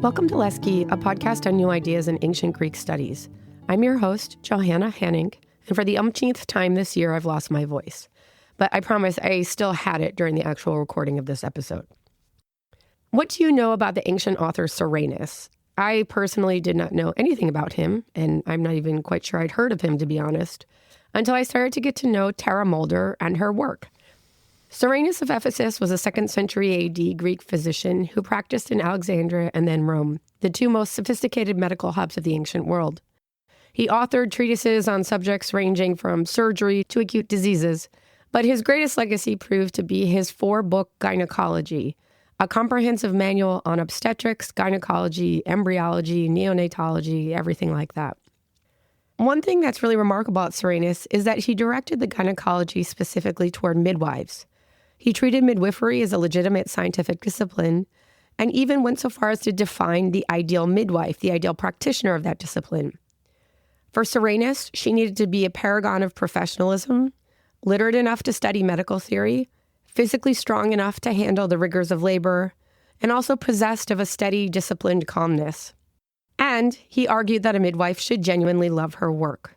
Welcome to Lesche, a podcast on new ideas in ancient Greek studies. I'm your host, Johanna Hanning, and for the umpteenth time this year, I've lost my voice. But I promise I still had it during the actual recording of this episode. What do you know about the ancient author Soranus? I personally did not know anything about him, and I'm not even quite sure I'd heard of him, to be honest, until I started to get to know Tara Mulder and her work. Soranus of Ephesus was a 2nd century AD Greek physician who practiced in Alexandria and then Rome, the two most sophisticated medical hubs of the ancient world. He authored treatises on subjects ranging from surgery to acute diseases, but his greatest legacy proved to be his 4-book Gynecology, a comprehensive manual on obstetrics, gynecology, embryology, neonatology, everything like that. One thing that's really remarkable about Soranus is that he directed the gynecology specifically toward midwives. He treated midwifery as a legitimate scientific discipline, and even went so far as to define the ideal midwife, the ideal practitioner of that discipline. For Soranus, she needed to be a paragon of professionalism, literate enough to study medical theory, physically strong enough to handle the rigors of labor, and also possessed of a steady, disciplined calmness. And he argued that a midwife should genuinely love her work.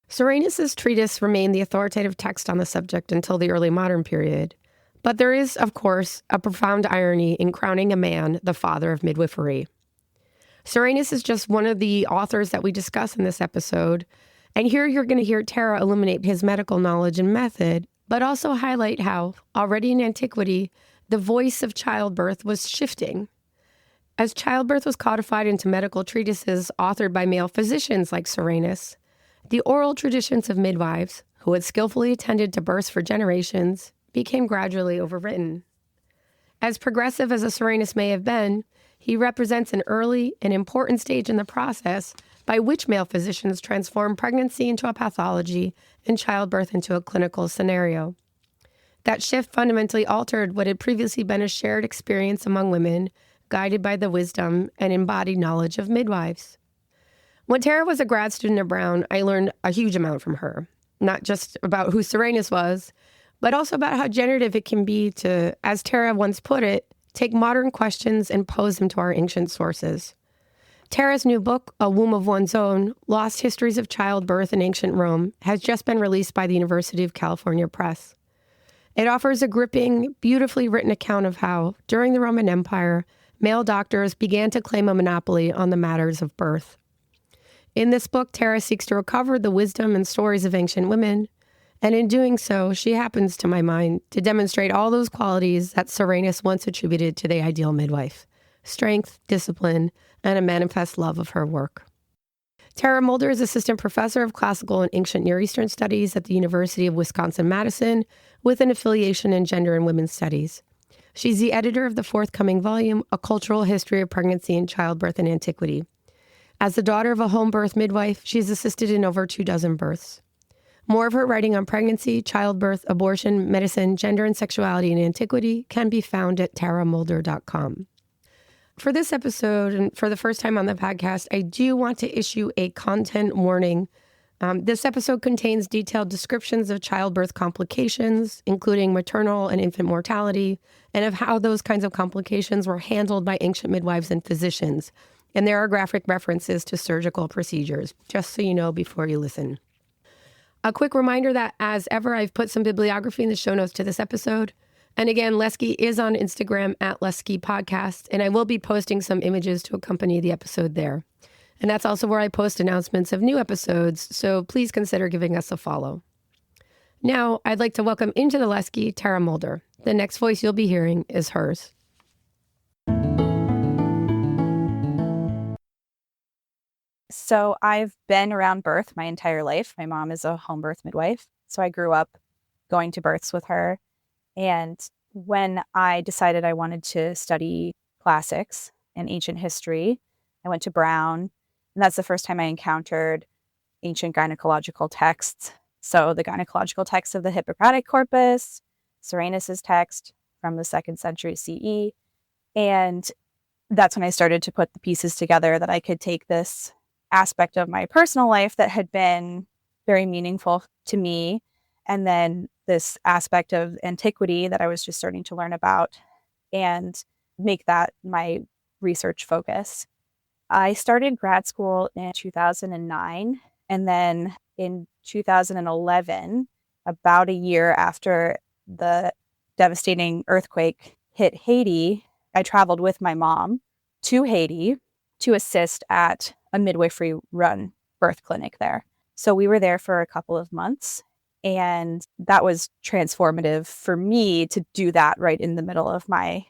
Soranus's treatise remained the authoritative text on the subject until the early modern period. But there is, of course, a profound irony in crowning a man the father of midwifery. Soranus is just one of the authors that we discuss in this episode, and here you're going to hear Tara illuminate his medical knowledge and method, but also highlight how, already in antiquity, the voice of childbirth was shifting. As childbirth was codified into medical treatises authored by male physicians like Soranus, the oral traditions of midwives, who had skillfully attended to births for generations, became gradually overwritten. As progressive as a Soranus may have been, he represents an early and important stage in the process by which male physicians transformed pregnancy into a pathology and childbirth into a clinical scenario. That shift fundamentally altered what had previously been a shared experience among women, guided by the wisdom and embodied knowledge of midwives. When Tara was a grad student at Brown, I learned a huge amount from her, not just about who Soranus was, but also about how generative it can be to, as Tara once put it, take modern questions and pose them to our ancient sources. Tara's new book, A Womb of One's Own, Lost Histories of Childbirth in Ancient Rome, has just been released by the University of California Press. It offers a gripping, beautifully written account of how, during the Roman Empire, male doctors began to claim a monopoly on the matters of birth. In this book, Tara seeks to recover the wisdom and stories of ancient women, and in doing so, she happens, to my mind, to demonstrate all those qualities that Soranus once attributed to the ideal midwife: strength, discipline, and a manifest love of her work. Tara Mulder is assistant professor of classical and ancient Near Eastern studies at the University of Wisconsin-Madison, with an affiliation in gender and women's studies. She's the editor of the forthcoming volume, A Cultural History of Pregnancy and Childbirth in Antiquity. As the daughter of a home birth midwife, she's assisted in over 24 births. More of her writing on pregnancy, childbirth, abortion, medicine, gender, and sexuality in antiquity can be found at taramulder.com. For this episode, and for the first time on the podcast, I do want to issue a content warning. This episode contains detailed descriptions of childbirth complications, including maternal and infant mortality, and of how those kinds of complications were handled by ancient midwives and physicians. And there are graphic references to surgical procedures, just so you know before you listen. A quick reminder that, as ever, I've put some bibliography in the show notes to this episode. And again, Lesche is on Instagram at Lesche Podcast, and I will be posting some images to accompany the episode there. And that's also where I post announcements of new episodes, so please consider giving us a follow. Now, I'd like to welcome into the Lesche Tara Mulder. The next voice you'll be hearing is hers. So I've been around birth my entire life. My mom is a home birth midwife, so I grew up going to births with her. And when I decided I wanted to study classics and ancient history, I went to Brown, and that's the first time I encountered ancient gynecological texts. So the gynecological text of the Hippocratic corpus, Soranus's text from the 2nd century CE. And that's when I started to put the pieces together that I could take this aspect of my personal life that had been very meaningful to me, and then this aspect of antiquity that I was just starting to learn about, and make that my research focus. I started grad school in 2009, and then in 2011, about a year after the devastating earthquake hit Haiti, I traveled with my mom to Haiti to assist at a midwifery-run birth clinic there. So we were there for a couple of months, and that was transformative for me to do that right in the middle of my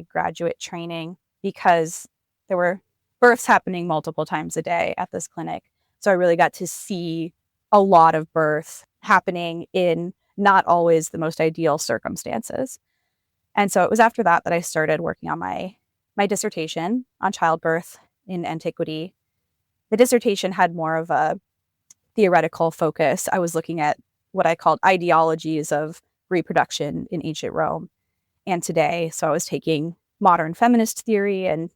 graduate training, because there were births happening multiple times a day at this clinic. So I really got to see a lot of birth happening in not always the most ideal circumstances. And so it was after that that I started working on my dissertation on childbirth in antiquity. The dissertation had more of a theoretical focus. I was looking at what I called ideologies of reproduction in ancient Rome and today. So I was taking modern feminist theory and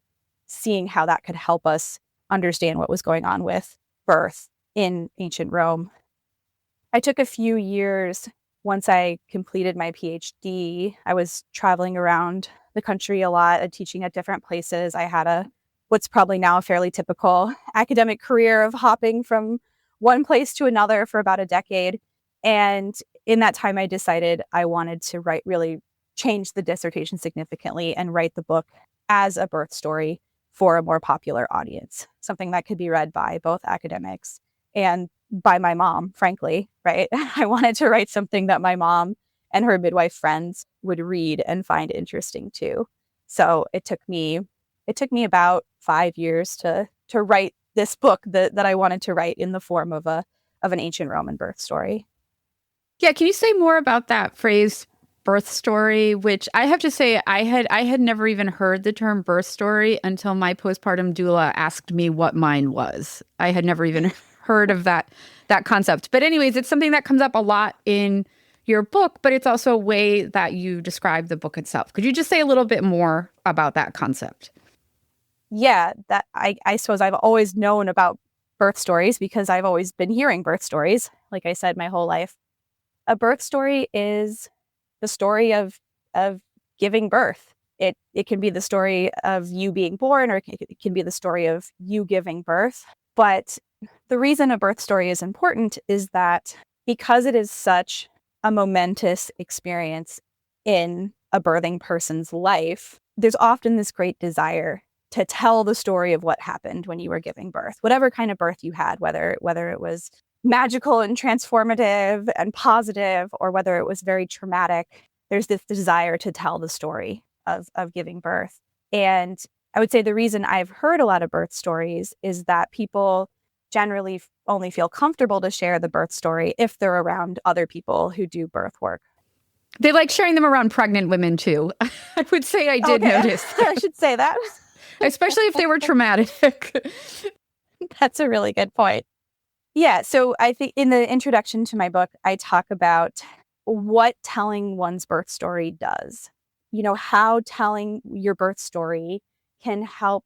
seeing how that could help us understand what was going on with birth in ancient Rome. I took a few years once I completed my PhD. I was traveling around the country a lot and teaching at different places. I had what's probably now a fairly typical academic career of hopping from one place to another for about a decade. And in that time, I decided I wanted to really change the dissertation significantly and write the book as a birth story for a more popular audience, something that could be read by both academics and by my mom, frankly, right? I wanted to write something that my mom and her midwife friends would read and find interesting too. So it took me about 5 years to write this book that I wanted to write in the form of an ancient Roman birth story. Yeah, can you say more about that phrase, birth story? Which I have to say, I had never even heard the term birth story until my postpartum doula asked me what mine was. I had never even heard of that concept. But anyways, it's something that comes up a lot in your book, but it's also a way that you describe the book itself. Could you just say a little bit more about that concept? Yeah, that I suppose I've always known about birth stories because I've always been hearing birth stories, like I said, my whole life. A birth story is the story of giving birth. It can be the story of you being born, or it can be the story of you giving birth. But the reason a birth story is important is that because it is such a momentous experience in a birthing person's life, there's often this great desire to tell the story of what happened when you were giving birth, whatever kind of birth you had, whether it was magical and transformative and positive, or whether it was very traumatic. There's this desire to tell the story of giving birth. And I would say the reason I've heard a lot of birth stories is that people generally only feel comfortable to share the birth story if they're around other people who do birth work. They like sharing them around pregnant women too. I would say I did notice. I should say that. Especially if they were traumatic. That's a really good point. Yeah, so I think in the introduction to my book, I talk about what telling one's birth story does. You know, how telling your birth story can help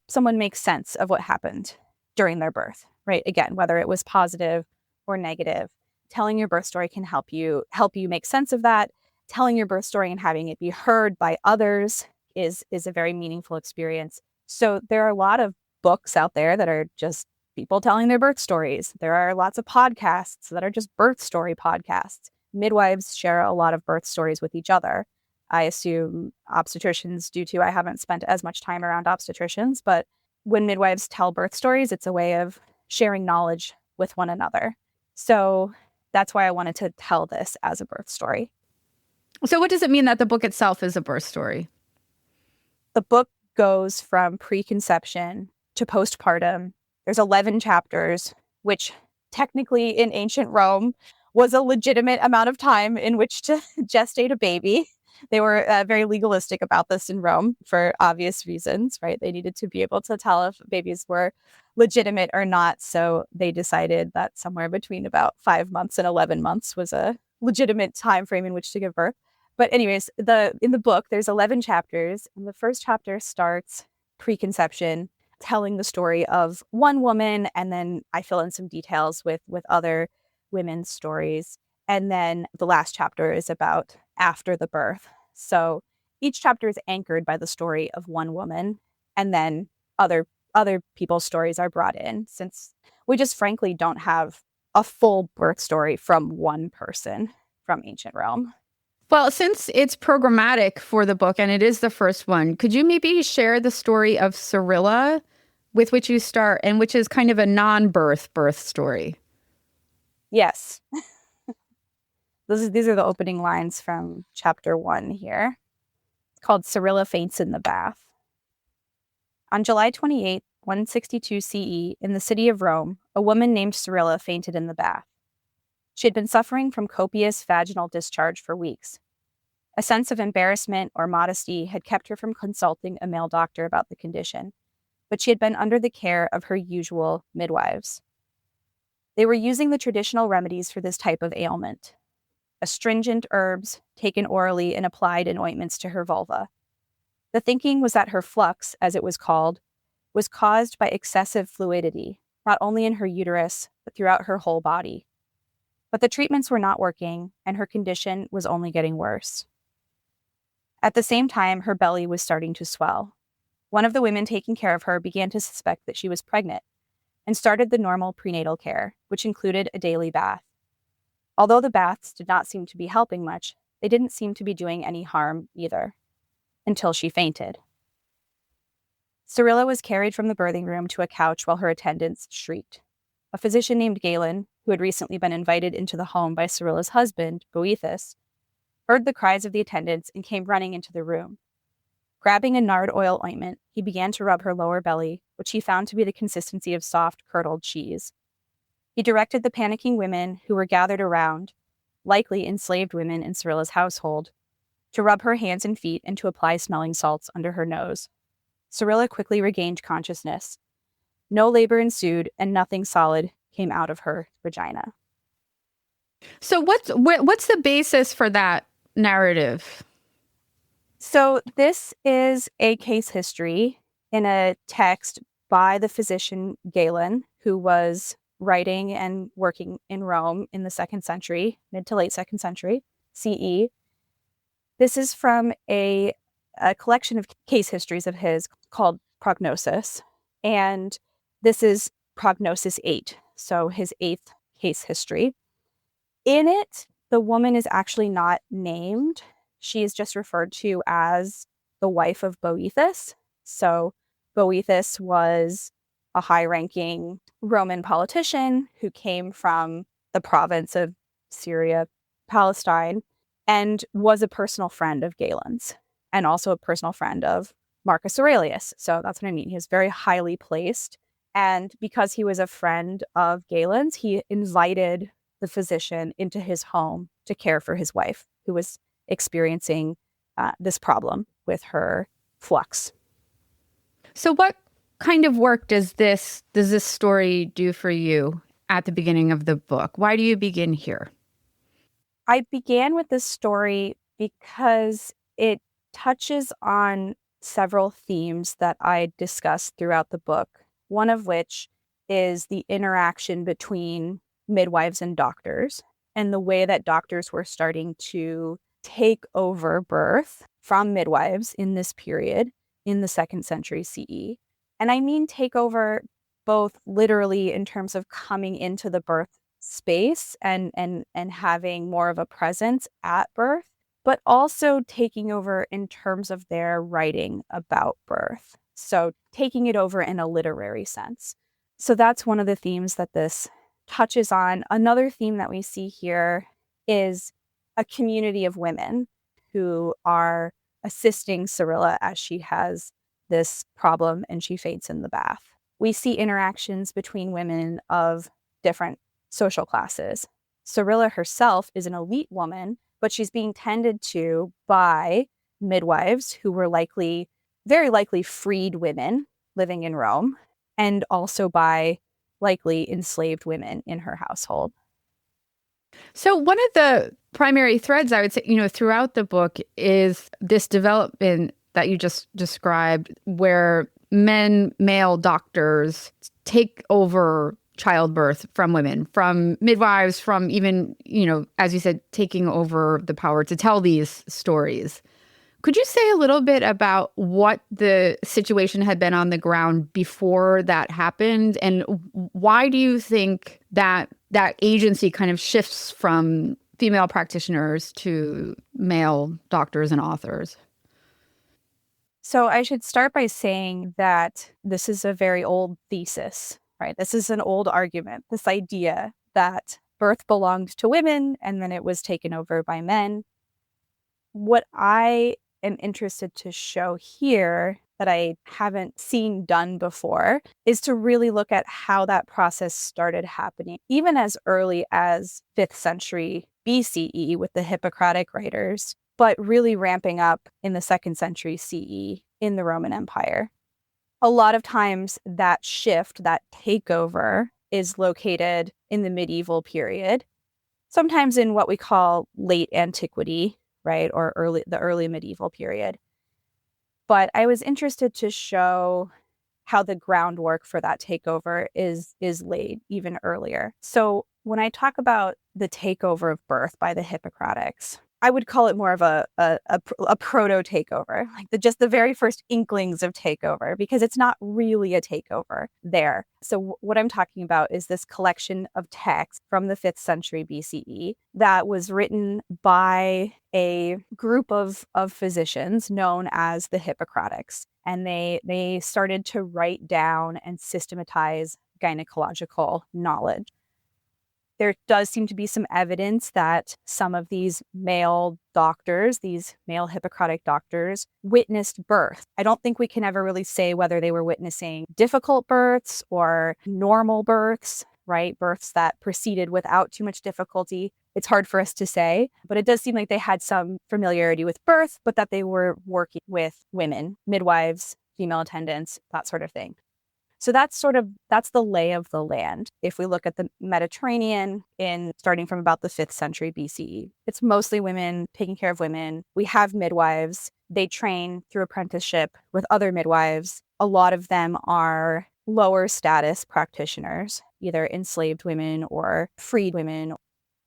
someone make sense of what happened during their birth, right? Again, whether it was positive or negative, telling your birth story can help you make sense of that. Telling your birth story and having it be heard by others is a very meaningful experience. So there are a lot of books out there that are just people telling their birth stories. There are lots of podcasts that are just birth story podcasts. Midwives share a lot of birth stories with each other. I assume obstetricians do too. I haven't spent as much time around obstetricians, but when midwives tell birth stories, it's a way of sharing knowledge with one another. So that's why I wanted to tell this as a birth story. So what does it mean that the book itself is a birth story? The book goes from preconception to postpartum. There's 11 chapters, which technically in ancient Rome was a legitimate amount of time in which to gestate a baby. They were very legalistic about this in Rome for obvious reasons, right? They needed to be able to tell if babies were legitimate or not. So they decided that somewhere between about 5 months and 11 months was a legitimate time frame in which to give birth. But anyways, in the book, there's 11 chapters. And the first chapter starts preconception, telling the story of one woman. And then I fill in some details with other women's stories. And then the last chapter is about after the birth. So each chapter is anchored by the story of one woman, and then other people's stories are brought in, since we just frankly don't have a full birth story from one person from ancient Rome. Well, since it's programmatic for the book and it is the first one, could you maybe share the story of Cyrilla with which you start, and which is kind of a non-birth story? Yes. These are the opening lines from chapter 1 here. It's called Cyrilla Faints in the Bath. On July 28, 162 CE, in the city of Rome, a woman named Cyrilla fainted in the bath. She had been suffering from copious vaginal discharge for weeks. A sense of embarrassment or modesty had kept her from consulting a male doctor about the condition, but she had been under the care of her usual midwives. They were using the traditional remedies for this type of ailment: astringent herbs taken orally and applied in ointments to her vulva. The thinking was that her flux, as it was called, was caused by excessive fluidity, not only in her uterus, but throughout her whole body. But the treatments were not working, and her condition was only getting worse. At the same time, her belly was starting to swell. One of the women taking care of her began to suspect that she was pregnant, and started the normal prenatal care, which included a daily bath. Although the baths did not seem to be helping much, they didn't seem to be doing any harm either, until she fainted. Cyrilla was carried from the birthing room to a couch while her attendants shrieked. A physician named Galen, who had recently been invited into the home by Cyrilla's husband, Boethus, heard the cries of the attendants and came running into the room. Grabbing a nard oil ointment, he began to rub her lower belly, which he found to be the consistency of soft, curdled cheese. He directed the panicking women who were gathered around, likely enslaved women in Cyrilla's household, to rub her hands and feet and to apply smelling salts under her nose. Cyrilla quickly regained consciousness. No labor ensued, and nothing solid came out of her vagina. So what's the basis for that narrative? So this is a case history in a text by the physician Galen, who was writing and working in Rome in the 2nd century, mid to late 2nd century CE. This is from a collection of case histories of his called Prognosis, and this is Prognosis 8, so his 8th case history. In it, the woman is actually not named. She is just referred to as the wife of Boethus. So Boethus was a high-ranking Roman politician who came from the province of Syria, Palestine, and was a personal friend of Galen's, and also a personal friend of Marcus Aurelius. So that's what I mean. He was very highly placed. And because he was a friend of Galen's, he invited the physician into his home to care for his wife, who was experiencing this problem with her flux. So what kind of work does this story do for you at the beginning of the book? Why do you begin here? I began with this story because it touches on several themes that I discussed throughout the book, one of which is the interaction between midwives and doctors, and the way that doctors were starting to take over birth from midwives in this period in the 2nd century CE. And I mean take over both literally in terms of coming into the birth space and having more of a presence at birth, but also taking over in terms of their writing about birth. So taking it over in a literary sense. So that's one of the themes that this touches on. Another theme that we see here is a community of women who are assisting Cyrilla as she has this problem and she faints in the bath. We see interactions between women of different social classes. Cyrilla herself is an elite woman, but she's being tended to by midwives who were very likely freed women living in Rome, and also by likely enslaved women in her household. So one of the primary threads, I would say, throughout the book is this development that you just described, where male doctors take over childbirth from women, from midwives, from even, as you said, taking over the power to tell these stories. Could you say a little bit about what the situation had been on the ground before that happened? And why do you think that agency kind of shifts from female practitioners to male doctors and authors? So I should start by saying that this is a very old thesis, right? This is an old argument, this idea that birth belonged to women and then it was taken over by men. What I am interested to show here that I haven't seen done before is to really look at how that process started happening, even as early as 5th century BCE with the Hippocratic writers, but really ramping up in the 2nd century CE in the Roman Empire. A lot of times that shift, that takeover, is located in the medieval period, sometimes in what we call late antiquity, right, or the early medieval period. But I was interested to show how the groundwork for that takeover is laid even earlier. So when I talk about the takeover of birth by the Hippocratics, I would call it more of a proto takeover, like just the very first inklings of takeover, because it's not really a takeover there. So what I'm talking about is this collection of texts from the 5th century BCE that was written by a group of physicians known as the Hippocratics. And they started to write down and systematize gynecological knowledge. There does seem to be some evidence that some of these male doctors, these male Hippocratic doctors, witnessed birth. I don't think we can ever really say whether they were witnessing difficult births or normal births, right? Births that proceeded without too much difficulty. It's hard for us to say, but it does seem like they had some familiarity with birth, but that they were working with women, midwives, female attendants, that sort of thing. So that's the lay of the land. If we look at the Mediterranean starting from about the 5th century BCE, it's mostly women taking care of women. We have midwives. They train through apprenticeship with other midwives. A lot of them are lower status practitioners, either enslaved women or freed women.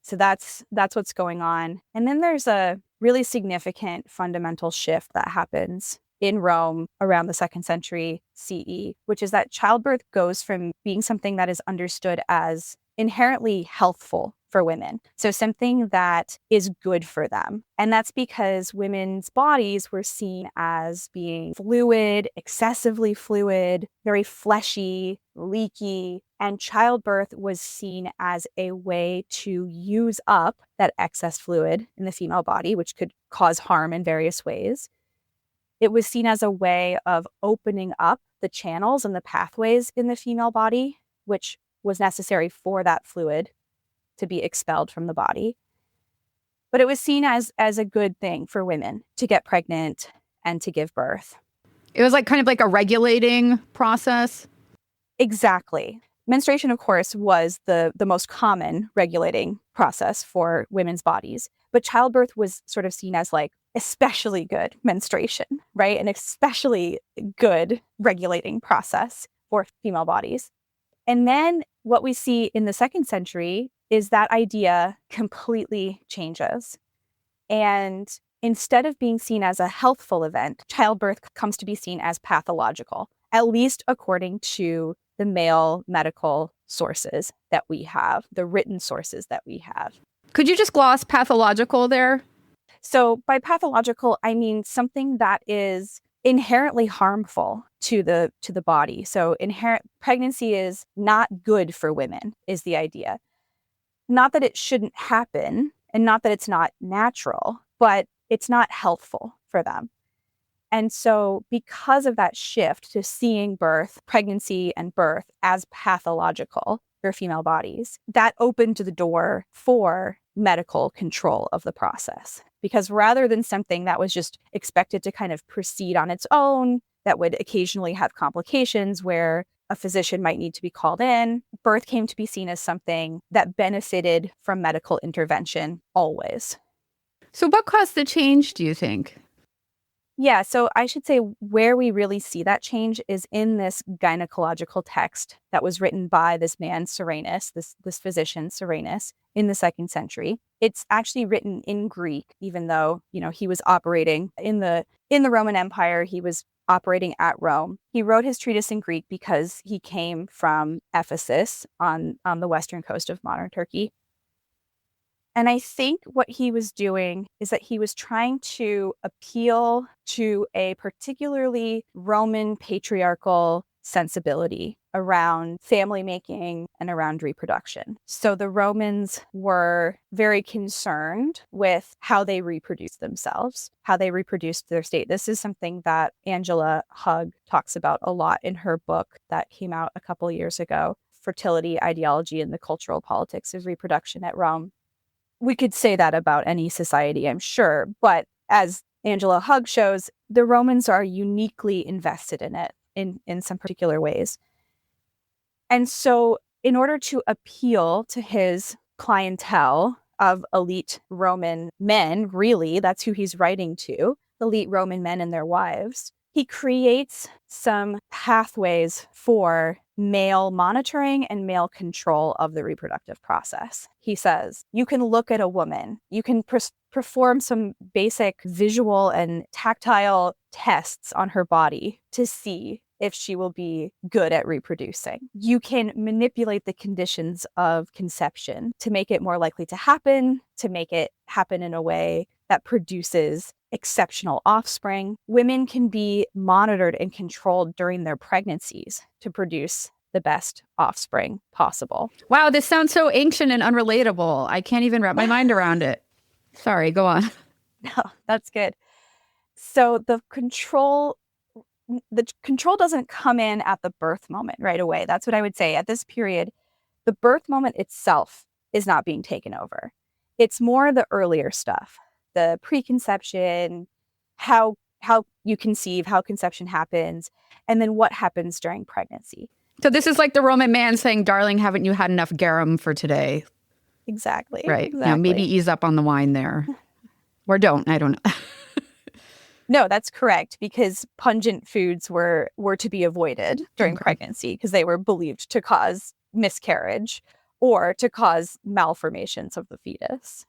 So that's what's going on. And then there's a really significant fundamental shift that happens in Rome around the 2nd century CE, which is that childbirth goes from being something that is understood as inherently healthful for women, so something that is good for them. And that's because women's bodies were seen as being fluid, excessively fluid, very fleshy, leaky, and childbirth was seen as a way to use up that excess fluid in the female body, which could cause harm in various ways. It was seen as a way of opening up the channels and the pathways in the female body, which was necessary for that fluid to be expelled from the body. But it was seen as a good thing for women to get pregnant and to give birth. It was kind of like a regulating process. Exactly. Menstruation, of course, was the most common regulating process for women's bodies. But childbirth was sort of seen as especially good menstruation, right? An especially good regulating process for female bodies. And then what we see in the 2nd century is that idea completely changes. And instead of being seen as a healthful event, childbirth comes to be seen as pathological, at least according to the male medical sources that we have, the written sources that we have. Could you just gloss pathological there? So by pathological, I mean something that is inherently harmful to the body. So pregnancy is not good for women is the idea. Not that it shouldn't happen and not that it's not natural, but it's not healthful for them. And so because of that shift to seeing pregnancy and birth as pathological for female bodies, that opened the door for medical control of the process. Because rather than something that was just expected to kind of proceed on its own, that would occasionally have complications where a physician might need to be called in, birth came to be seen as something that benefited from medical intervention always. So what caused the change, do you think? Yeah, so I should say where we really see that change is in this gynecological text that was written by this man, Soranus, this physician, Soranus, in the 2nd century. It's actually written in Greek, even though, he was operating in the Roman Empire. He was operating at Rome. He wrote his treatise in Greek because he came from Ephesus on the western coast of modern Turkey. And I think what he was doing is that he was trying to appeal to a particularly Roman patriarchal sensibility around family making and around reproduction. So the Romans were very concerned with how they reproduced themselves, how they reproduced their state. This is something that Angela Hugg talks about a lot in her book that came out a couple of years ago, Fertility, Ideology, and the Cultural Politics of Reproduction at Rome. We could say that about any society, I'm sure, but as Angela Hugg shows, the Romans are uniquely invested in it in some particular ways. And so in order to appeal to his clientele of elite Roman men, really, that's who he's writing to, elite Roman men and their wives, he creates some pathways for male monitoring and male control of the reproductive process. He says, you can look at a woman, you can perform some basic visual and tactile tests on her body to see if she will be good at reproducing. You can manipulate the conditions of conception to make it more likely to happen in a way that produces exceptional offspring. Women can be monitored and controlled during their pregnancies to produce the best offspring possible. Wow, this sounds so ancient and unrelatable. I can't even wrap my mind around it. Sorry, go on. No, that's good. So the control doesn't come in at the birth moment right away. That's what I would say. At this period, the birth moment itself is not being taken over. It's more the earlier stuff, the preconception, how you conceive, how conception happens, and then what happens during pregnancy. So this is like the Roman man saying, darling, haven't you had enough garum for today? Exactly. Right. Exactly. Now, maybe ease up on the wine there. Or don't. I don't know. No, that's correct, because pungent foods were to be avoided during pregnancy because they were believed to cause miscarriage or to cause malformations of the fetus.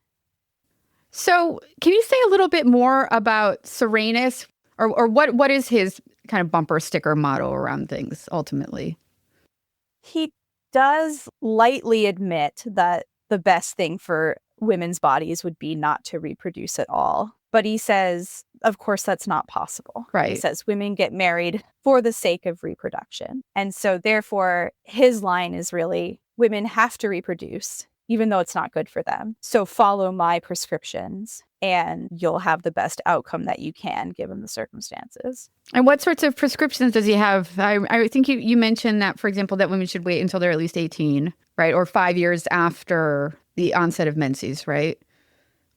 So can you say a little bit more about Soranus, or what is his kind of bumper sticker motto around things ultimately? He does lightly admit that the best thing for women's bodies would be not to reproduce at all. But he says, of course, that's not possible. Right. He says women get married for the sake of reproduction. And so therefore, his line is really, women have to reproduce, even though it's not good for them. So follow my prescriptions and you'll have the best outcome that you can given the circumstances. And what sorts of prescriptions does he have? I think you mentioned that, for example, that women should wait until they're at least 18, right? Or 5 years after the onset of menses, right?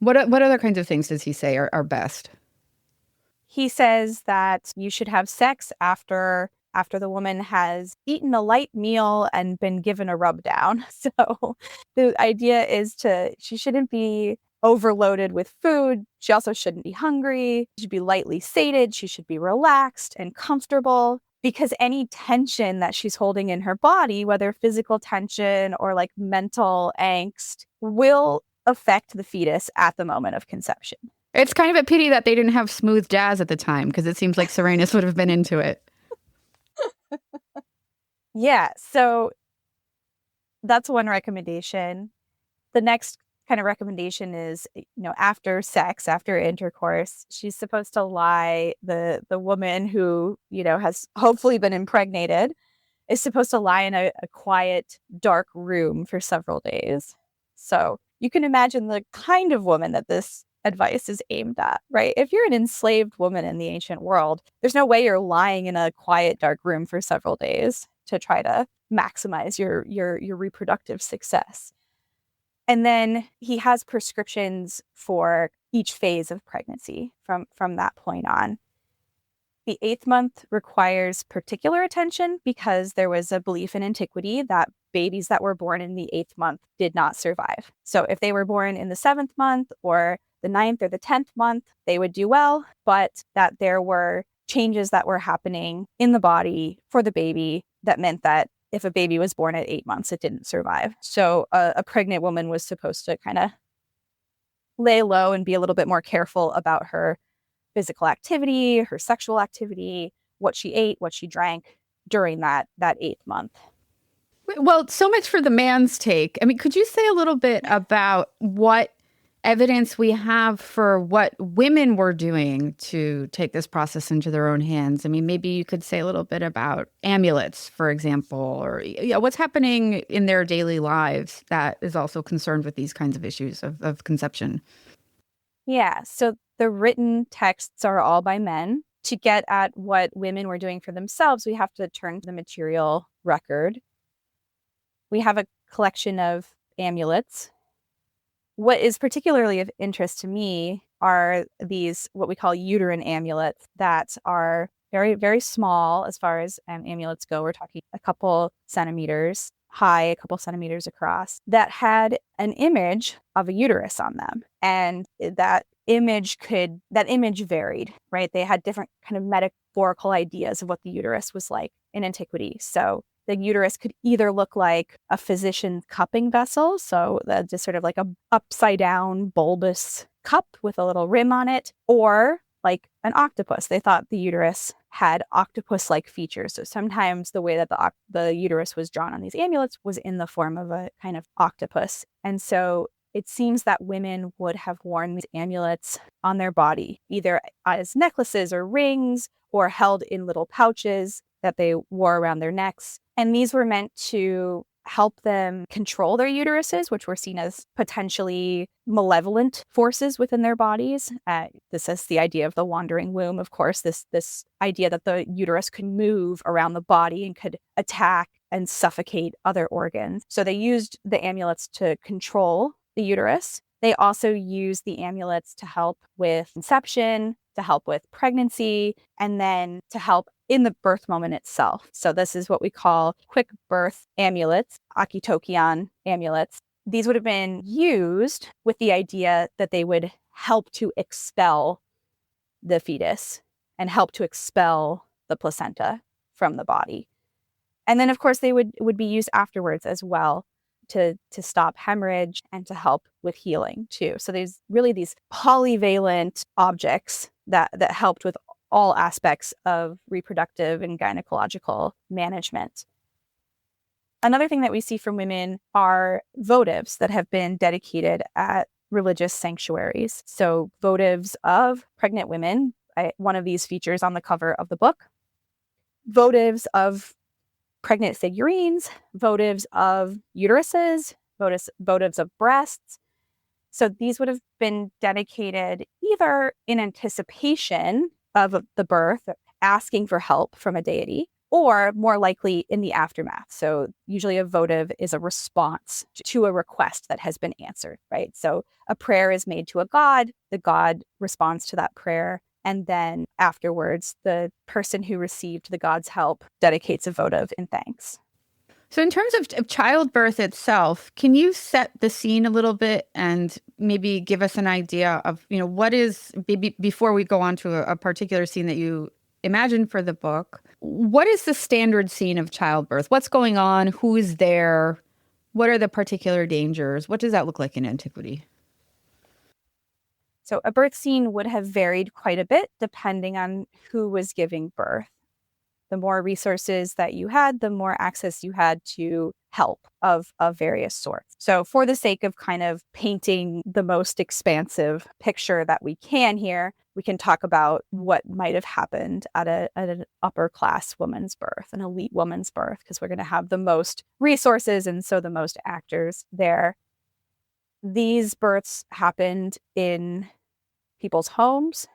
What other kinds of things does he say are best? He says that you should have sex after the woman has eaten a light meal and been given a rub down. So the idea is she shouldn't be overloaded with food. She also shouldn't be hungry. She should be lightly sated. She should be relaxed and comfortable, because any tension that she's holding in her body, whether physical tension or like mental angst, will affect the fetus at the moment of conception. It's kind of a pity that they didn't have smooth jazz at the time, because it seems like Soranus would have been into it. Yeah, so that's one recommendation. The next kind of recommendation is, after sex, after intercourse, she's supposed to lie, the woman who, has hopefully been impregnated is supposed to lie in a quiet, dark room for several days. So you can imagine the kind of woman that this advice is aimed at, right? If you're an enslaved woman in the ancient world, there's no way you're lying in a quiet, dark room for several days to try to maximize your reproductive success. And then he has prescriptions for each phase of pregnancy from that point on. The 8th month requires particular attention because there was a belief in antiquity that babies that were born in the 8th month did not survive. So if they were born in the 7th month or the 9th or the 10th month, they would do well, but that there were changes that were happening in the body for the baby that meant that if a baby was born at 8 months, it didn't survive. So a pregnant woman was supposed to kind of lay low and be a little bit more careful about her physical activity, her sexual activity, what she ate, what she drank during that 8th month. Well, so much for the man's take. I mean, could you say a little bit about what evidence we have for what women were doing to take this process into their own hands? I mean, maybe you could say a little bit about amulets, for example, or what's happening in their daily lives that is also concerned with these kinds of issues of conception. Yeah, so the written texts are all by men. To get at what women were doing for themselves, we have to turn to the material record. We have a collection of amulets. What is particularly of interest to me are these, what we call uterine amulets, that are very, very small as far as amulets go. We're talking a couple centimeters high, a couple centimeters across, that had an image of a uterus on them. And that image varied, right? They had different kind of metaphorical ideas of what the uterus was like in antiquity. So the uterus could either look like a physician's cupping vessel, so just sort of like a upside down bulbous cup with a little rim on it, or like an octopus. They thought the uterus had octopus-like features. So sometimes the way that the uterus was drawn on these amulets was in the form of a kind of octopus. And so it seems that women would have worn these amulets on their body, either as necklaces or rings, or held in little pouches that they wore around their necks. And these were meant to help them control their uteruses, which were seen as potentially malevolent forces within their bodies. This is the idea of the wandering womb, of course, this idea that the uterus could move around the body and could attack and suffocate other organs. So they used the amulets to control the uterus. They also used the amulets to help with conception, to help with pregnancy, and then to help in the birth moment itself. So this is what we call quick birth amulets, akitokion amulets. These would have been used with the idea that they would help to expel the fetus and help to expel the placenta from the body. And then, of course, they would be used afterwards as well to stop hemorrhage and to help with healing too. So there's really these polyvalent objects that helped with all aspects of reproductive and gynecological management. Another thing that we see from women are votives that have been dedicated at religious sanctuaries. So votives of pregnant women, one of these features on the cover of the book. Votives of pregnant figurines, votives of uteruses, votives of breasts. So these would have been dedicated either in anticipation of the birth, asking for help from a deity, or more likely in the aftermath. So usually a votive is a response to a request that has been answered, right? So a prayer is made to a god, the god responds to that prayer, and then afterwards, the person who received the god's help dedicates a votive in thanks. So in terms of childbirth itself, can you set the scene a little bit and maybe give us an idea of, what is, before we go on to a particular scene that you imagined for the book, what is the standard scene of childbirth? What's going on? Who is there? What are the particular dangers? What does that look like in antiquity? So a birth scene would have varied quite a bit depending on who was giving birth. The more resources that you had, the more access you had to help of various sorts. So for the sake of kind of painting the most expansive picture that we can here, we can talk about what might have happened at an upper class woman's birth, an elite woman's birth, because we're going to have the most resources and so the most actors there. These births happened in people's homes.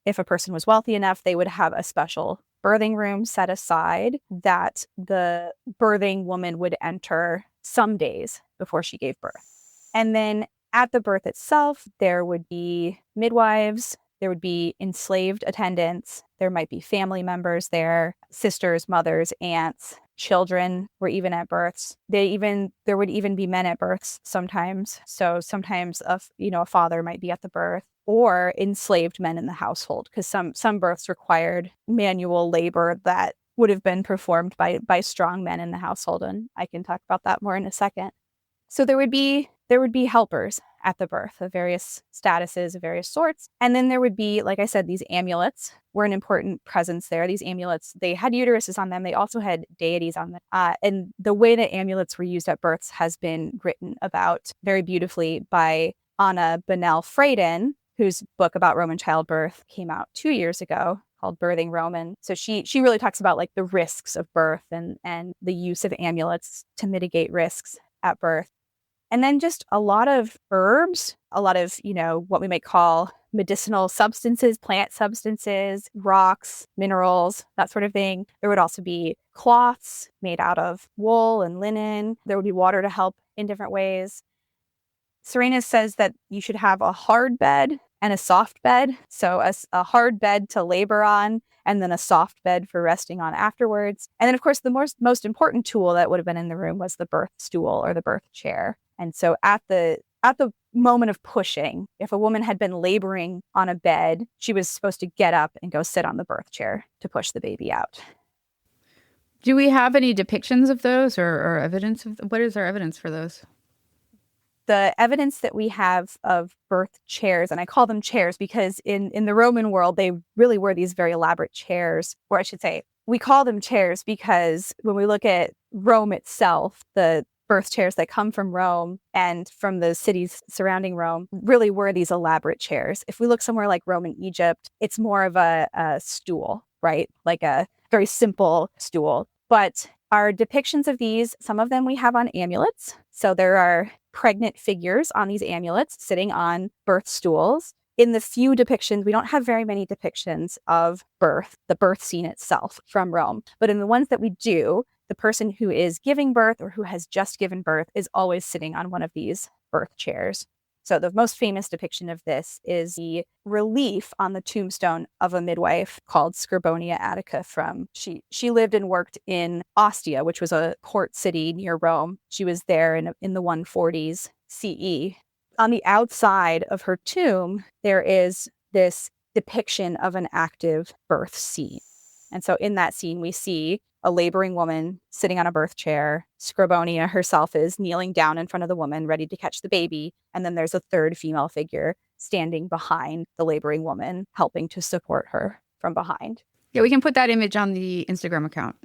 If a person was wealthy enough, they would have a special birthing room set aside that the birthing woman would enter some days before she gave birth. And then at the birth itself, there would be midwives, there would be enslaved attendants, there might be family members there, sisters, mothers, aunts, children were even at births. There would even be men at births sometimes. So sometimes a father might be at the birth, or enslaved men in the household, because some births required manual labor that would have been performed by strong men in the household, and I can talk about that more in a second. So there would be helpers at the birth of various statuses, of various sorts. And then there would be, like I said, these amulets were an important presence there. These amulets, they had uteruses on them. They also had deities on them. And the way that amulets were used at births has been written about very beautifully by Bonell Freidin, whose book about Roman childbirth came out 2 years ago, called Birthing Roman. So she really talks about like the risks of birth and the use of amulets to mitigate risks at birth. And then just a lot of herbs, a lot of, what we might call medicinal substances, plant substances, rocks, minerals, that sort of thing. There would also be cloths made out of wool and linen. There would be water to help in different ways. Soranus says that you should have a hard bed and a soft bed. So a hard bed to labor on, and then a soft bed for resting on afterwards. And then, of course, the most important tool that would have been in the room was the birth stool or the birth chair. And so at the moment of pushing, if a woman had been laboring on a bed, she was supposed to get up and go sit on the birth chair to push the baby out. Do we have any depictions of those or evidence of what is our evidence for those? The evidence that we have of birth chairs, and I call them chairs because in the Roman world, they really were these very elaborate chairs, or I should say, we call them chairs because when we look at Rome itself, the birth chairs that come from Rome and from the cities surrounding Rome really were these elaborate chairs. If we look somewhere like Roman Egypt, it's more of a stool, right? Like a very simple stool. But our depictions of these, some of them we have on amulets. So there are pregnant figures on these amulets sitting on birth stools. In the few depictions, we don't have very many depictions of birth, the birth scene itself from Rome. But in the ones that we do, the person who is giving birth or who has just given birth is always sitting on one of these birth chairs. So the most famous depiction of this is the relief on the tombstone of a midwife called Scribonia Attica she lived and worked in Ostia, which was a port city near Rome. She was there in the 140s CE. On the outside of her tomb, there is this depiction of an active birth scene. And so in that scene, we see a laboring woman sitting on a birth chair. Scribonia herself is kneeling down in front of the woman, ready to catch the baby. And then there's a third female figure standing behind the laboring woman, helping to support her from behind. Yeah, we can put that image on the Instagram account.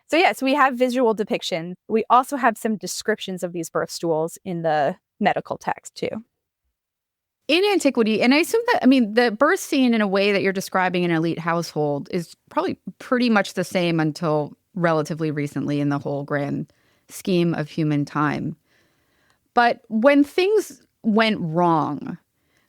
So yes, we have visual depictions. We also have some descriptions of these birth stools in the medical text too. In antiquity, and I assume that, the birth scene in a way that you're describing an elite household is probably pretty much the same until relatively recently in the whole grand scheme of human time. But when things went wrong,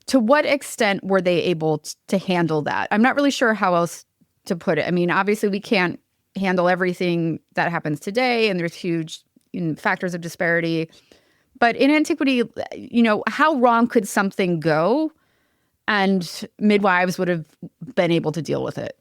to what extent were they able to handle that? I'm not really sure how else to put it. Obviously we can't handle everything that happens today, and there's huge factors of disparity. But in antiquity, how wrong could something go? And midwives would have been able to deal with it.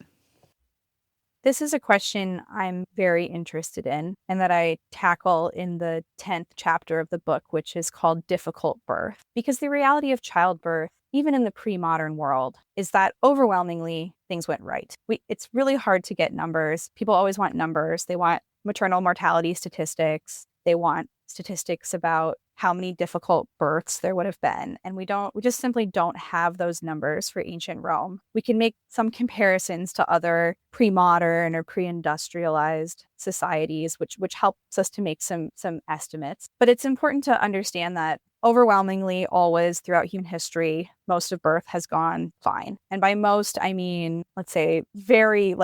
This is a question I'm very interested in and that I tackle in the 10th chapter of the book, which is called Difficult Birth. Because the reality of childbirth, even in the pre-modern world, is that overwhelmingly things went right. It's really hard to get numbers. People always want numbers. They want maternal mortality statistics. They want statistics about how many difficult births there would have been. And we just simply don't have those numbers for ancient Rome. We can make some comparisons to other pre-modern or pre-industrialized societies, which helps us to make some estimates. But it's important to understand that overwhelmingly, always throughout human history, most of birth has gone fine. And by most, I mean, let's say very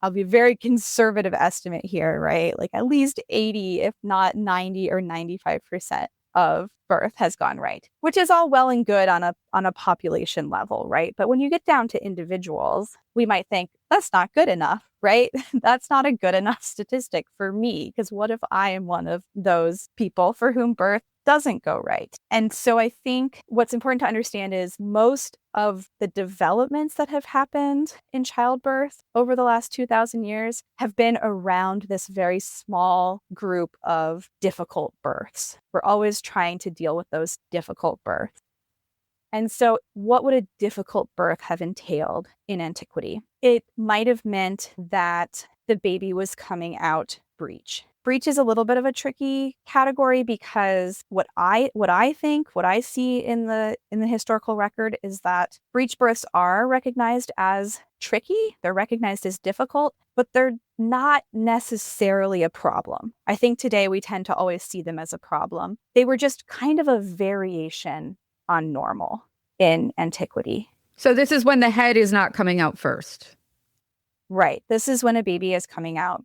I'll be very conservative estimate here, right? Like at least 80, if not 90 or 95% of birth has gone right, which is all well and good on a population level, right? But when you get down to individuals, we might think that's not good enough, right? That's not a good enough statistic for me, because what if I am one of those people for whom birth doesn't go right. And so I think what's important to understand is most of the developments that have happened in childbirth over the last 2,000 years have been around this very small group of difficult births. We're always trying to deal with those difficult births. And so what would a difficult birth have entailed in antiquity? It might have meant that the baby was coming out breech. Breech is a little bit of a tricky category because what I see in the historical record is that breech births are recognized as tricky. They're recognized as difficult, but they're not necessarily a problem. I think today we tend to always see them as a problem. They were just kind of a variation on normal in antiquity. So this is when the head is not coming out first. Right. This is when a baby is coming out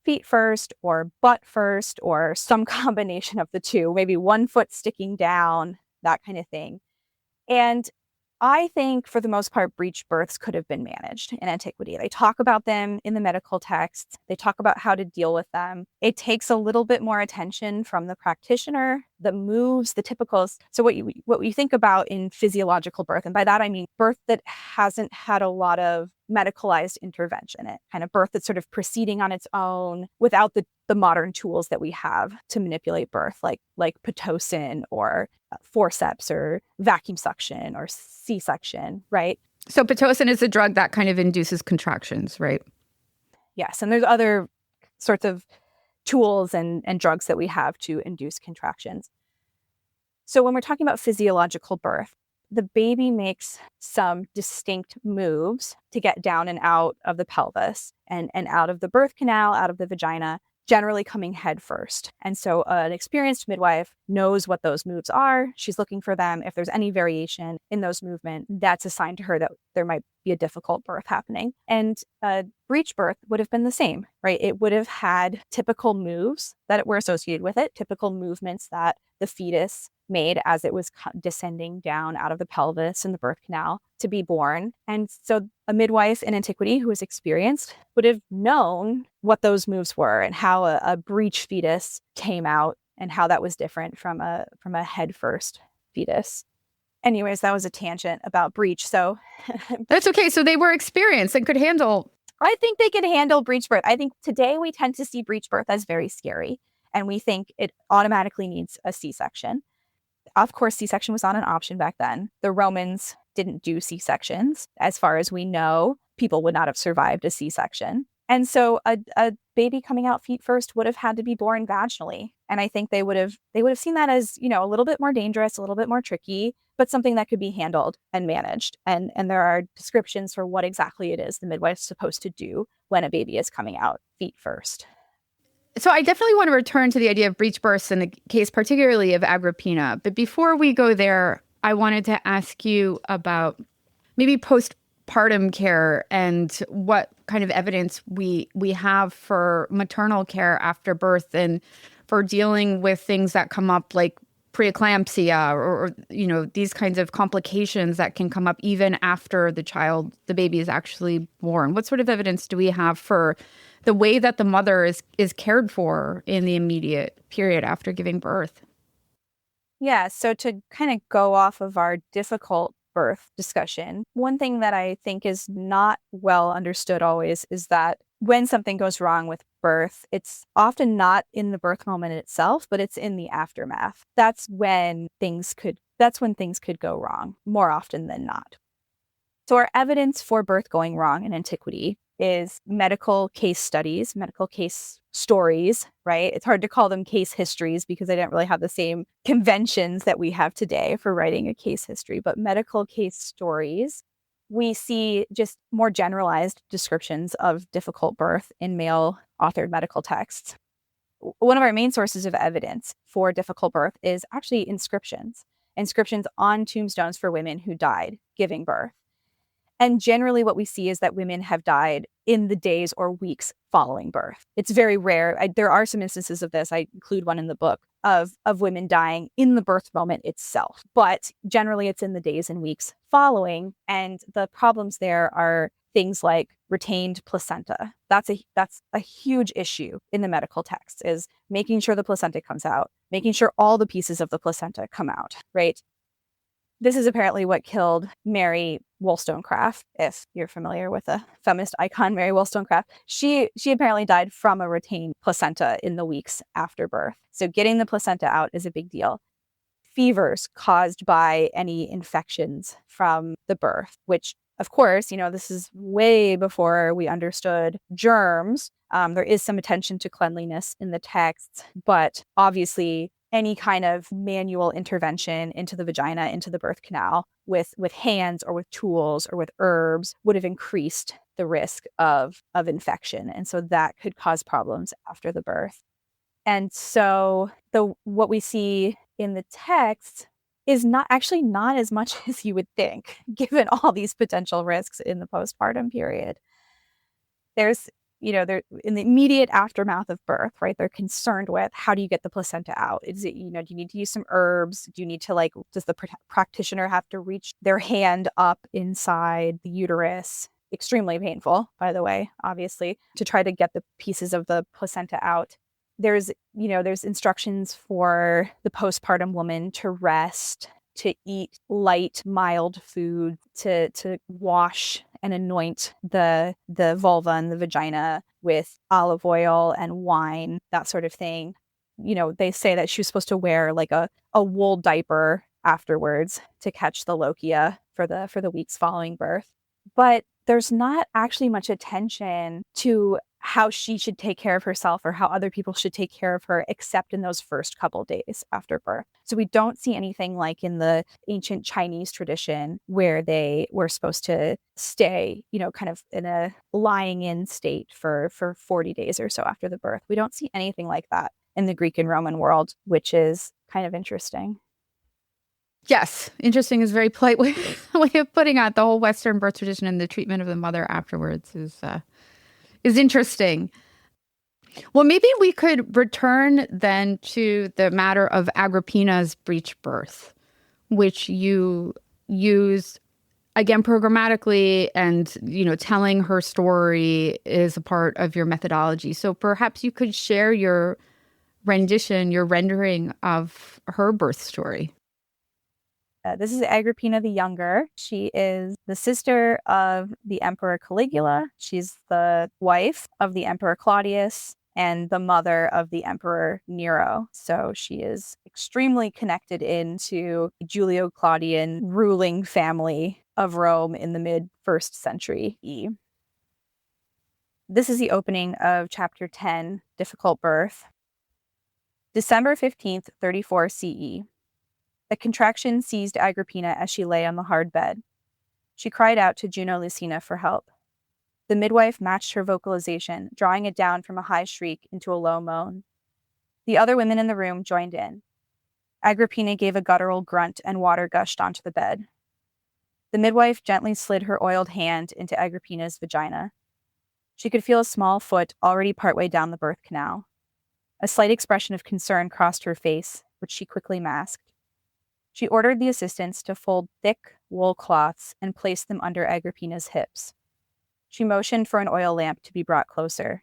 feet first or butt first or some combination of the two, maybe one foot sticking down, that kind of thing. And I think for the most part, breech births could have been managed in antiquity. They talk about them in the medical texts. They talk about how to deal with them. It takes a little bit more attention from the practitioner, the moves, the typicals. So what you think about in physiological birth, and by that I mean birth that hasn't had a lot of medicalized intervention in it, kind of birth that's sort of proceeding on its own without the modern tools that we have to manipulate birth, like Pitocin or forceps or vacuum suction or C-section, right? So Pitocin is a drug that kind of induces contractions, right? Yes, and there's other sorts of tools and drugs that we have to induce contractions. So when we're talking about physiological birth, the baby makes some distinct moves to get down and out of the pelvis and out of the birth canal, out of the vagina, generally coming head first. And so an experienced midwife knows what those moves are. She's looking for them. If there's any variation in those movements, that's a sign to her that there might be a difficult birth happening. And a breech birth would have been the same, right? It would have had typical moves that were associated with it, typical movements that the fetus made as it was descending down out of the pelvis and the birth canal to be born. And so a midwife in antiquity who was experienced would have known what those moves were and how a breech fetus came out and how that was different from a head first fetus. Anyways, that was a tangent about breech. So that's okay. So they were experienced and could handle. I think they could handle breech birth. I think today we tend to see breech birth as very scary, and we think it automatically needs a C-section. Of course, C-section was not an option back then. The Romans didn't do C-sections. As far as we know, people would not have survived a C-section. And so a baby coming out feet first would have had to be born vaginally. And I think they would have seen that as, a little bit more dangerous, a little bit more tricky, but something that could be handled and managed. And there are descriptions for what exactly it is the midwife's supposed to do when a baby is coming out feet first. So I definitely want to return to the idea of breech births in the case particularly of Agrippina. But before we go there, I wanted to ask you about maybe postpartum care and what kind of evidence we have for maternal care after birth and for dealing with things that come up like preeclampsia or these kinds of complications that can come up even after the baby is actually born. What sort of evidence do we have for the way that the mother is cared for in the immediate period after giving birth? Yeah, so to kind of go off of our difficult birth discussion, one thing that I think is not well understood always is that when something goes wrong with birth, it's often not in the birth moment itself, but it's in the aftermath. That's when things could go wrong more often than not. So our evidence for birth going wrong in antiquity is medical case studies, medical case stories, right? It's hard to call them case histories because they didn't really have the same conventions that we have today for writing a case history, but medical case stories. We see just more generalized descriptions of difficult birth in male authored medical texts. One of our main sources of evidence for difficult birth is actually inscriptions on tombstones for women who died giving birth. And generally what we see is that women have died in the days or weeks following birth. It's very rare. There are some instances of this. I include one in the book of women dying in the birth moment itself. But generally it's in the days and weeks following. And the problems there are things like retained placenta. That's a huge issue in the medical text, is making sure the placenta comes out, making sure all the pieces of the placenta come out, right? This is apparently what killed Mary Wollstonecraft, if you're familiar with a feminist icon, Mary Wollstonecraft. She apparently died from a retained placenta in the weeks after birth. So getting the placenta out is a big deal. Fevers caused by any infections from the birth, which, of course, this is way before we understood germs. There is some attention to cleanliness in the texts, but obviously any kind of manual intervention into the vagina, into the birth canal with hands or with tools or with herbs would have increased the risk of infection. And so that could cause problems after the birth. And so what we see in the text is not as much as you would think, given all these potential risks in the postpartum period. There's, they're in the immediate aftermath of birth, right? They're concerned with, how do you get the placenta out? Is it, do you need to use some herbs? Do you need to does the practitioner have to reach their hand up inside the uterus? Extremely painful, by the way, obviously, to try to get the pieces of the placenta out. There's instructions for the postpartum woman to rest, to eat light, mild food, to wash and anoint the vulva and the vagina with olive oil and wine, that sort of thing. They say that she was supposed to wear a wool diaper afterwards to catch the lochia for the weeks following birth. But there's not actually much attention to how she should take care of herself or how other people should take care of her, except in those first couple days after birth. So we don't see anything like in the ancient Chinese tradition where they were supposed to stay, kind of in a lying in state for 40 days or so after the birth. We don't see anything like that in the Greek and Roman world, which is kind of interesting. Yes, interesting is a very polite way of putting it. The whole Western birth tradition and the treatment of the mother afterwards is interesting. Well, maybe we could return then to the matter of Agrippina's breech birth, which you used again programmatically, and telling her story is a part of your methodology. So perhaps you could share your rendering of her birth story. This is Agrippina the Younger. She is the sister of the Emperor Caligula. She's the wife of the Emperor Claudius and the mother of the Emperor Nero. So she is extremely connected into the Julio-Claudian ruling family of Rome in the mid-1st century E. This is the opening of chapter 10, Difficult Birth. December 15th, 34 CE. A contraction seized Agrippina as she lay on the hard bed. She cried out to Juno Lucina for help. The midwife matched her vocalization, drawing it down from a high shriek into a low moan. The other women in the room joined in. Agrippina gave a guttural grunt and water gushed onto the bed. The midwife gently slid her oiled hand into Agrippina's vagina. She could feel a small foot already partway down the birth canal. A slight expression of concern crossed her face, which she quickly masked. She ordered the assistants to fold thick wool cloths and place them under Agrippina's hips. She motioned for an oil lamp to be brought closer.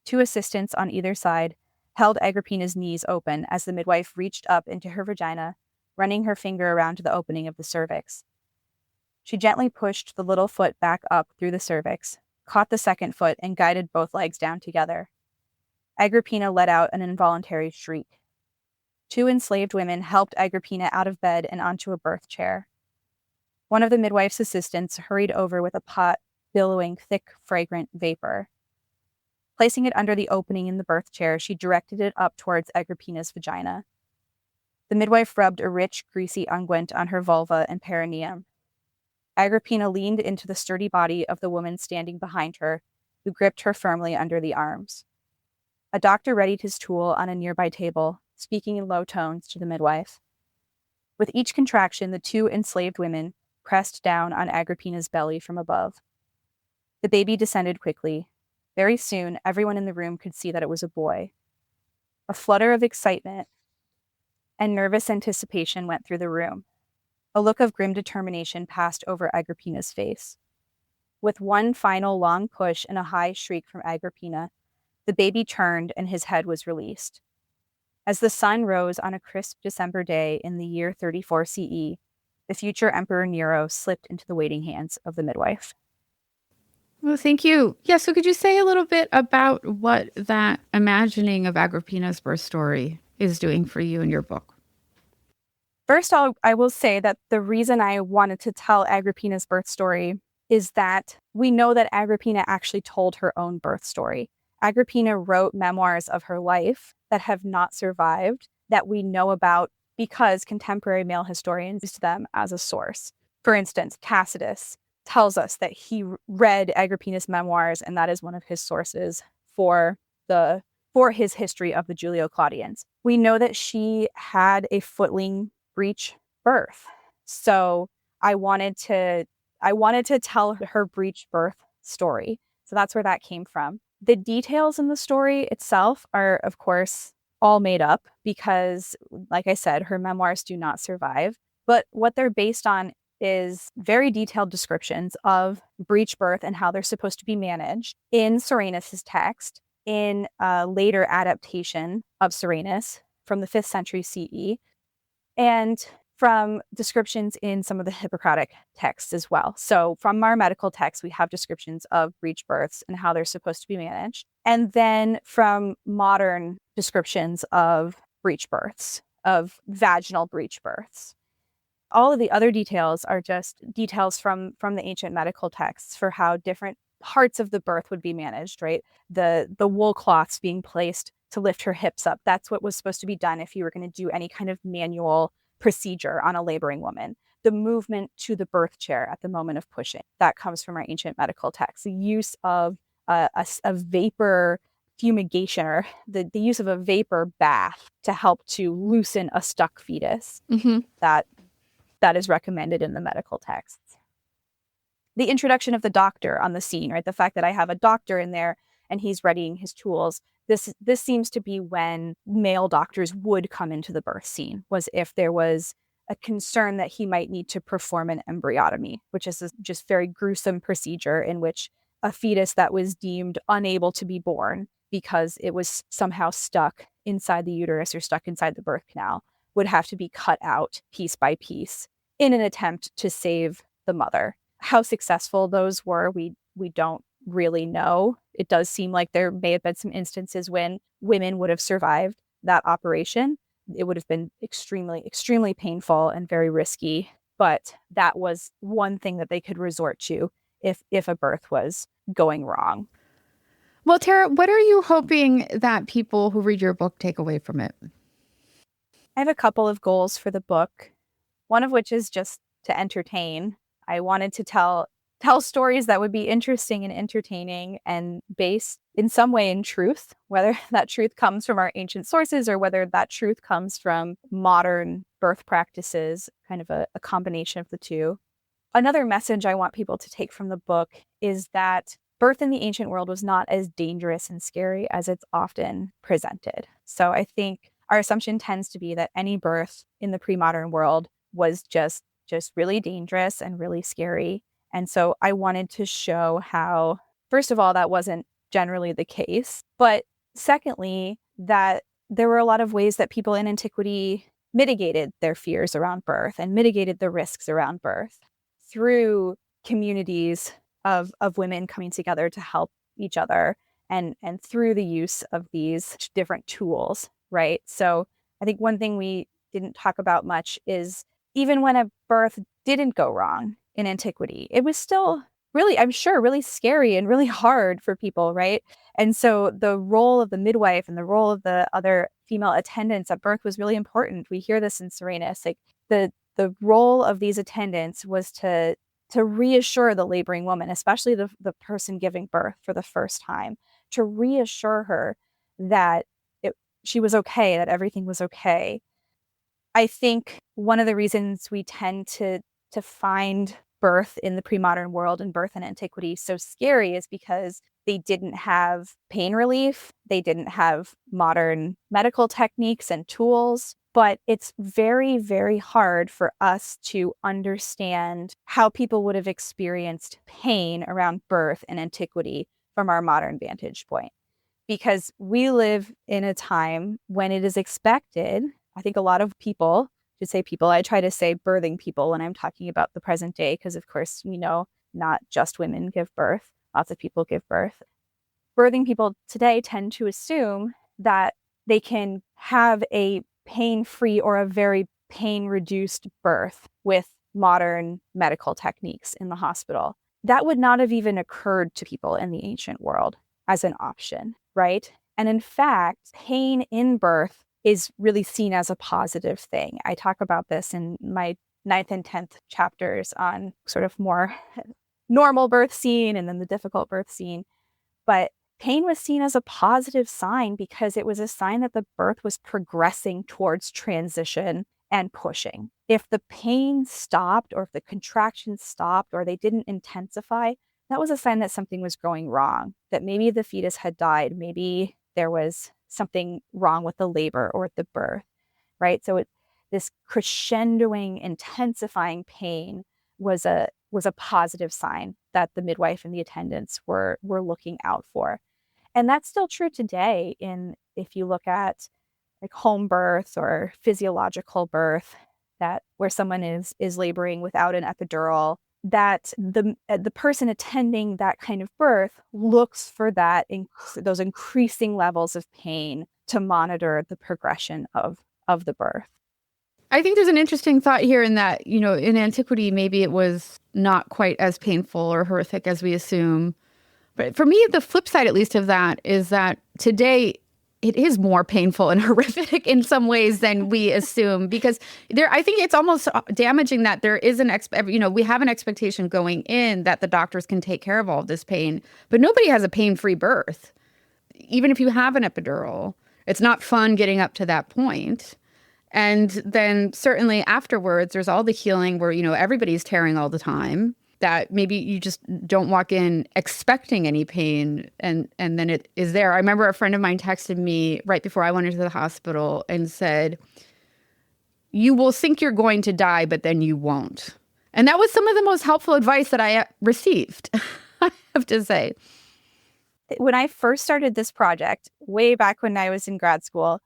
2 assistants on either side held Agrippina's knees open as the midwife reached up into her vagina, running her finger around to the opening of the cervix. She gently pushed the little foot back up through the cervix, caught the second foot, and guided both legs down together. Agrippina let out an involuntary shriek. 2 enslaved women helped Agrippina out of bed and onto a birth chair. One of the midwife's assistants hurried over with a pot billowing thick, fragrant vapor. Placing it under the opening in the birth chair, she directed it up towards Agrippina's vagina. The midwife rubbed a rich, greasy unguent on her vulva and perineum. Agrippina leaned into the sturdy body of the woman standing behind her, who gripped her firmly under the arms. A doctor readied his tool on a nearby table, speaking in low tones to the midwife. With each contraction, the 2 enslaved women pressed down on Agrippina's belly from above. The baby descended quickly. Very soon, everyone in the room could see that it was a boy. A flutter of excitement and nervous anticipation went through the room. A look of grim determination passed over Agrippina's face. With one final long push and a high shriek from Agrippina, the baby turned and his head was released. As the sun rose on a crisp December day in the year 34 CE, the future Emperor Nero slipped into the waiting hands of the midwife. Well, thank you. Yeah, so could you say a little bit about what that imagining of Agrippina's birth story is doing for you in your book? First, I will say that the reason I wanted to tell Agrippina's birth story is that we know that Agrippina actually told her own birth story. Agrippina wrote memoirs of her life that have not survived, that we know about because contemporary male historians used them as a source. For instance, Tacitus tells us that he read Agrippina's memoirs, and that is one of his sources for his history of the Julio-Claudians. We know that she had a footling breech birth. So I wanted to tell her breech birth story. So that's where that came from. The details in the story itself are, of course, all made up because, like I said, her memoirs do not survive. But what they're based on is very detailed descriptions of breech birth and how they're supposed to be managed in Soranus' text, in a later adaptation of Soranus from the 5th century CE, and from descriptions in some of the Hippocratic texts as well. So from our medical texts, we have descriptions of breech births and how they're supposed to be managed. And then from modern descriptions of breech births, of vaginal breech births. All of the other details are just details from the ancient medical texts for how different parts of the birth would be managed, right? The wool cloths being placed to lift her hips up. That's what was supposed to be done if you were going to do any kind of manual procedure on a laboring woman. The movement to the birth chair at the moment of pushing, that comes from our ancient medical texts. The use of a vapor fumigation, or the use of a vapor bath to help to loosen a stuck fetus. Mm-hmm. That is recommended in the medical texts. The introduction of the doctor on the scene, right? The fact that I have a doctor in there and he's readying his tools. This seems to be when male doctors would come into the birth scene, was if there was a concern that he might need to perform an embryotomy, which is a just very gruesome procedure in which a fetus that was deemed unable to be born because it was somehow stuck inside the uterus or stuck inside the birth canal would have to be cut out piece by piece in an attempt to save the mother. How successful those were, we don't really know. It does seem like there may have been some instances when women would have survived that operation. It would have been extremely, extremely painful and very risky, but that was one thing that they could resort to if a birth was going wrong. Well, Tara, what are you hoping that people who read your book take away from it? I have a couple of goals for the book, one of which is just to entertain. I wanted to tell stories that would be interesting and entertaining and based in some way in truth, whether that truth comes from our ancient sources or whether that truth comes from modern birth practices, kind of a combination of the two. Another message I want people to take from the book is that birth in the ancient world was not as dangerous and scary as it's often presented. So I think our assumption tends to be that any birth in the pre-modern world was just really dangerous and really scary. And so I wanted to show how, first of all, that wasn't generally the case. But secondly, that there were a lot of ways that people in antiquity mitigated their fears around birth and mitigated the risks around birth through communities of women coming together to help each other and through the use of these different tools, right? So I think one thing we didn't talk about much is even when a birth didn't go wrong in antiquity, it was still really, I'm sure, really scary and really hard for people, right? And so the role of the midwife and the role of the other female attendants at birth was really important. We hear this in Soranus, like the role of these attendants was to reassure the laboring woman, especially the person giving birth for the first time, to reassure her that she was okay, that everything was okay. I think one of the reasons we tend to find birth in the pre-modern world and birth in antiquity so scary is because they didn't have pain relief. They didn't have modern medical techniques and tools. But it's very, very hard for us to understand how people would have experienced pain around birth in antiquity from our modern vantage point. Because we live in a time when it is expected, I think a lot of people, to say people, I try to say birthing people when I'm talking about the present day, because of course, we know not just women give birth, lots of people give birth. Birthing people today tend to assume that they can have a pain-free or a very pain-reduced birth with modern medical techniques in the hospital. That would not have even occurred to people in the ancient world as an option, right? And in fact, pain in birth is really seen as a positive thing. I talk about this in my 9th and 10th chapters on sort of more normal birth scene and then the difficult birth scene. But pain was seen as a positive sign because it was a sign that the birth was progressing towards transition and pushing. If the pain stopped or if the contractions stopped or they didn't intensify, that was a sign that something was going wrong, that maybe the fetus had died, maybe there was something wrong with the labor or the birth, right? So this crescendoing, intensifying pain was a positive sign that the midwife and the attendants were looking out for. And that's still true today if you look at like home births or physiological birth, that where someone is laboring without an epidural, that the person attending that kind of birth looks for those increasing levels of pain to monitor the progression of the birth. I think there's an interesting thought here in that, in antiquity, maybe it was not quite as painful or horrific as we assume. But for me, the flip side, at least, of that is that today it is more painful and horrific in some ways than we assume, because I think it's almost damaging that there is we have an expectation going in that the doctors can take care of all of this pain, but nobody has a pain-free birth. Even if you have an epidural, it's not fun getting up to that point. And then certainly afterwards, there's all the healing where, everybody's tearing all the time, that maybe you just don't walk in expecting any pain and then it is there. I remember a friend of mine texted me right before I went into the hospital and said, "You will think you're going to die, but then you won't." And that was some of the most helpful advice that I received, I have to say. When I first started this project, way back when I was in grad school,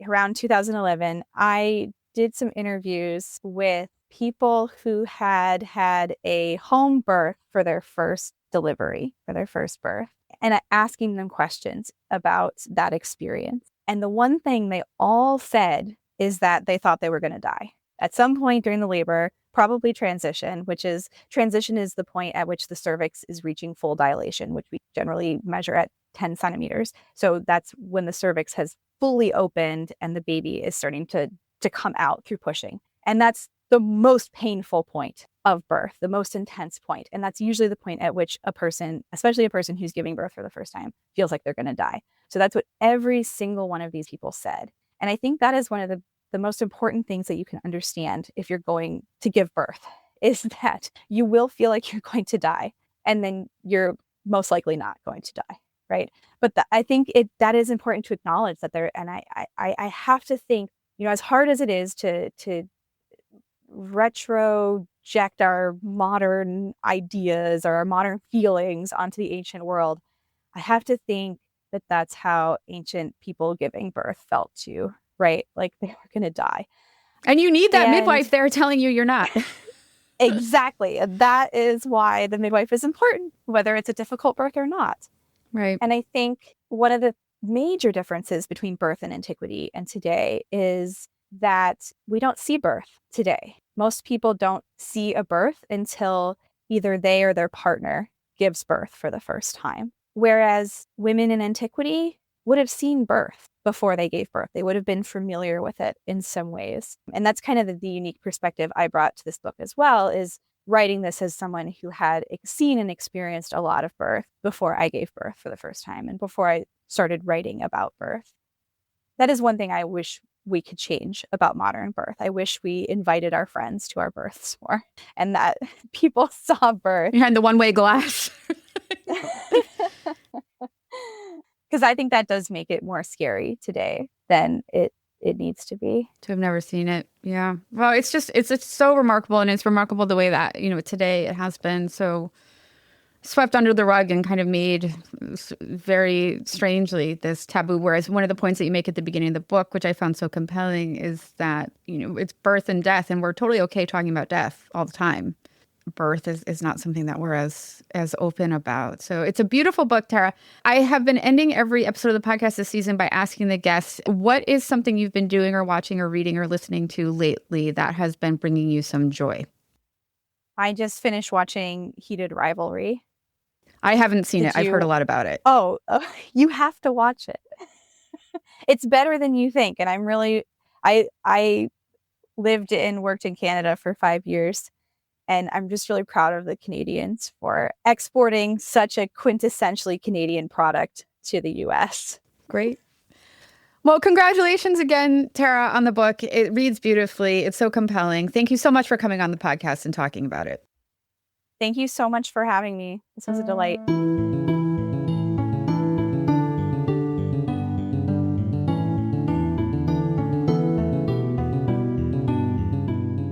around 2011, I did some interviews with people who had had a home birth for their first delivery, for their first birth, and asking them questions about that experience. And the one thing they all said is that they thought they were going to die at some point during the labor, probably transition is the point at which the cervix is reaching full dilation, which we generally measure at 10 centimeters. So that's when the cervix has fully opened and the baby is starting to come out through pushing. And that's the most painful point of birth, the most intense point. And that's usually the point at which a person, especially a person who's giving birth for the first time, feels like they're going to die. So that's what every single one of these people said. And I think that is one of the most important things that you can understand if you're going to give birth, is that you will feel like you're going to die, and then you're most likely not going to die, right? But I think that is important to acknowledge that there, and I have to think, as hard as it is to retroject our modern ideas or our modern feelings onto the ancient world, I have to think that that's how ancient people giving birth felt too, right? Like they were going to die. And you need that midwife there telling you you're not. Exactly. That is why the midwife is important, whether it's a difficult birth or not. Right. And I think one of the major differences between birth in antiquity and today is that we don't see birth today. Most people don't see a birth until either they or their partner gives birth for the first time. Whereas women in antiquity would have seen birth before they gave birth. They would have been familiar with it in some ways. And that's kind of the unique perspective I brought to this book as well, is writing this as someone who had seen and experienced a lot of birth before I gave birth for the first time and before I started writing about birth. That is one thing I wish we could change about modern birth. I wish we invited our friends to our births more and that people saw birth behind the one-way glass. Because I think that does make it more scary today than it it needs to be. To have never seen it. Yeah. Well, it's so remarkable, and it's remarkable the way that, today it has been so swept under the rug and kind of made very strangely this taboo. Whereas one of the points that you make at the beginning of the book, which I found so compelling, is that, it's birth and death, and we're totally okay talking about death all the time. Birth is not something that we're as open about. So it's a beautiful book, Tara. I have been ending every episode of the podcast this season by asking the guests, what is something you've been doing or watching or reading or listening to lately that has been bringing you some joy? I just finished watching Heated Rivalry. I haven't seen it. I've heard a lot about it. Oh, you have to watch it. It's better than you think. And I'm really, I lived and worked in Canada for 5 years. And I'm just really proud of the Canadians for exporting such a quintessentially Canadian product to the US. Great. Well, congratulations again, Tara, on the book. It reads beautifully. It's so compelling. Thank you so much for coming on the podcast and talking about it. Thank you so much for having me. This was a delight.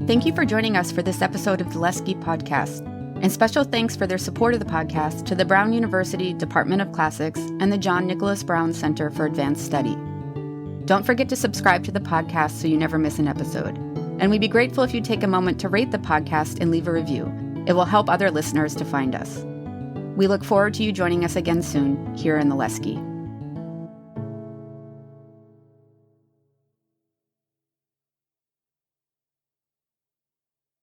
Thank you for joining us for this episode of the Lesche podcast. And special thanks for their support of the podcast to the Brown University Department of Classics and the John Nicholas Brown Center for Advanced Study. Don't forget to subscribe to the podcast so you never miss an episode. And we'd be grateful if you take a moment to rate the podcast and leave a review. It will help other listeners to find us. We look forward to you joining us again soon here in the Lesche.